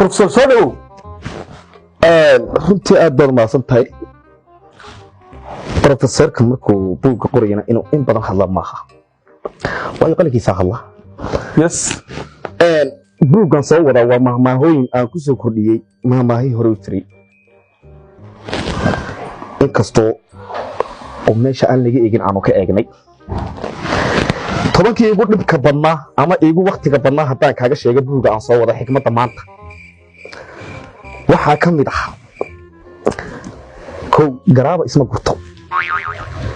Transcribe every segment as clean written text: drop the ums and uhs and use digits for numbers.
professor Sodo runtii aad baad mahadsan tahay professorka markuu buugga qorayna inuu in badan hadla maaha waayo qalinkiisa hadla yes buuggan soo wada waa mahmaahooyin aan ku soo kordhiyey mahmaahii hore u jiray inkastoo oo meesha aan laga eegin aanu ka eegnay tobankii igu dhibka badnaa ama igu waktiga badnaa haddaan kaaga sheega buugga aan soo wada xikmadda maanta waxaa ka mid ah kow garaaba isma gurto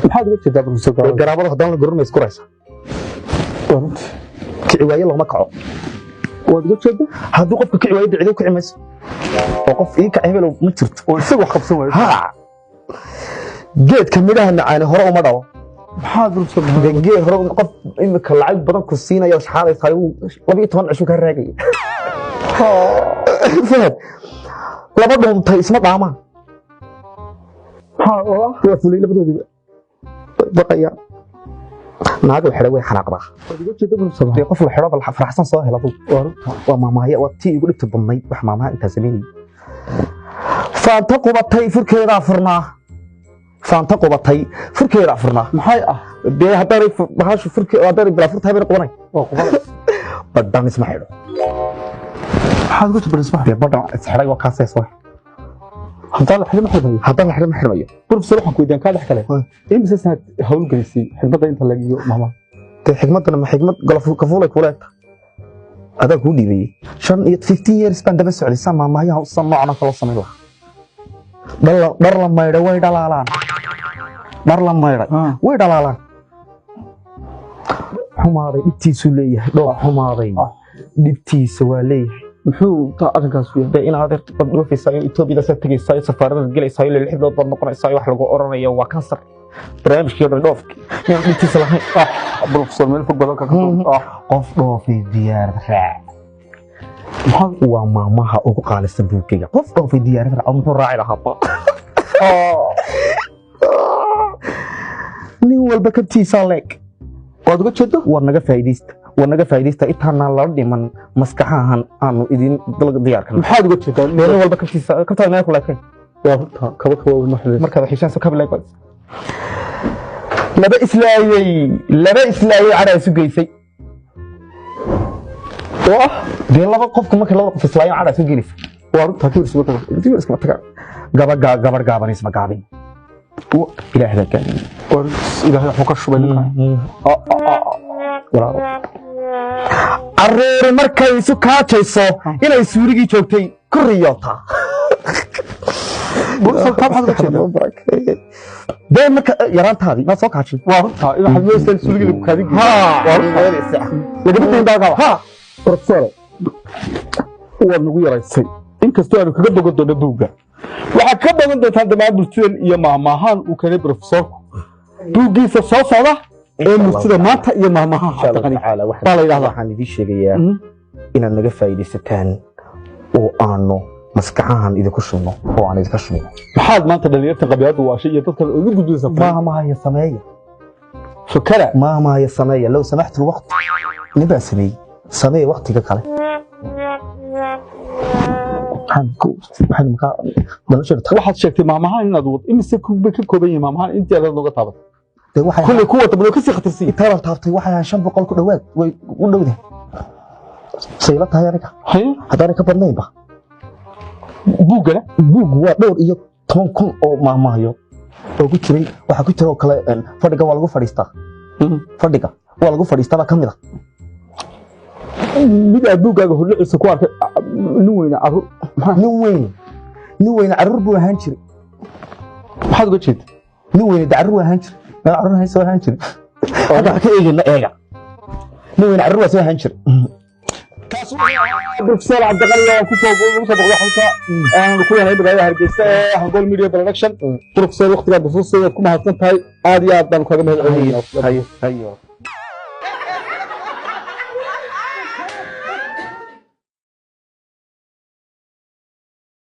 maxaad uga jeedaa professor garaabada haddaan la gurin ma isku raysa kici waaye looma kaco waad uga jeedaa hadduu qofka kici waaye dhicido kici mayso oo qof ii kaci hebel ma jirto oo isagu wax qabsan waayo ha geedka midhaha macaani hore uma dhalo maxaad professor geed hore qof imika lacag badan ku siinayo shaxaadaysa 12 cisho ka raagay fahad laba dhuuntay isma dhaamaan waa fulay labadoodiba baqaya naaga xidhay way xanaaqdaa qof la xidho bal faraxsan soo hela waa maamaaya waa tii igu dhibta badnayd wax maamaha intaa sameeyay faanta qubatay furkeeda furnaa faanta qubatay furkeeda furnaa maxay ah dee haddii bahashu furkeeda haddii bila furtahay bay qabanay waa qubanay badan isma xidho maxaad uga jeedaa isma dee badan isxidhay waa kaasay soo haddaan la xidhmayo professor waxaan ku weydiin ka dhex kale imisa sanad hawl gelisay xigmadda inta laga iyo mama dee xigmadana ma xigmad ka fuulay kuleeta adaa ku dhiibay 15 years baan daba socday sama maamaha u samacna kala sameeyay dhar la maydhay way dhalaalaan way dhalaalaan xumaaday dhibtiisu leeyahay dhooc xumaaday dhibtiisa waa leeyahay muxuu taa arrinkaas u yahay in aad dhufaysaa Itoobiya sa tagaysaa safaarada galaysaa ilaa 6 bilood baad noqonaysaa wax lagu oranayo waa kansar barnaamijkii dhoofki in dhibtiisa lahayn professor meel fog badan ka qof dhoofay diyaar raac waa maamaha ugu qaalisan buugayga qof dhoofay diyaar raac muxuu raaci lahaa nin walba kabtiisa leeg waad uga jeedaa waa naga faa'iideysta intaana la dhiman maskaxahan aanu idin diyaar kana maxaad uga jeedaa nin walba kabtiisa kabtaa meel ku leekay waa runta kaba maxay markaad xiisaan kaba leekay laba islaayay cara isu geysay oo dee laba qofku markay laba qof islaayay cara isu geysay waa runta kii isma taga gabar gaaban isma gaabin ilaahay ka ilaahay wuxuu ka shubay arreer markay isu kaajayso inay suurigii joogtay ku riyoota dee marka yaraantaadii ma soo kaajin waa runta in waxa meeshan suurigii lagu kaadin professor waa nagu yaraysay inkastoo aanu kaga dogon doono buugga waxaa ka badan doontaa dhammaan bulshadan iyo maahmaahaan uu keenay professorku buuggiisa soo socda ee murtida maanta iyo maahmaahaan baa la yidhahdaa waxaan idiin sheegayaa inaad naga faa'iidaysataan oo aanu maskaxahan idinku shubno oo aan idinka shubno maxaad maanta dhalinyarta qabyaalada waashay iyo dadka ugu gudbinaysa maahmaahaya sameeya fakara maahmaahaya sameeya low samaxtu alwaqt nibaa sameeyey sameeya waqtiga kale waxaad sheegtay maamahaan inaad wad imise bay ka kooban yihiin maamahaan intii aad nooga taabatay kulli kuwa tablo ka sii khatarsan intaan taabtay waxay 500 ku dhawaad way u dhowdahay sayla tahay aniga haddana ka badnaynba buugga waa dhowr iyo 10,000 oo maamaayo oo ku jiray waxa ku jira oo kale fadhiga waa lagu fadhiistaa fadhiga waa lagu fadhiistaa kamid ah mid aad buuggaaga horliciisa ku arkay nin weyn carruur buu ahaan jiray maxaad uga jeedaa nin weyn carruur ahaan jiray carruur hayso ahaan jiray hada ka eegina eega nin weyn carruur soo ahaan jiray kaas professor Cabdiqali oo ku soo boqdo xalka aan ku yahay magaalada Hargeysa ee Hangol Media Production professor waqtiga bufuusay ku mahadsan tahay aad iyo aad baan kaga mahadcelinayaa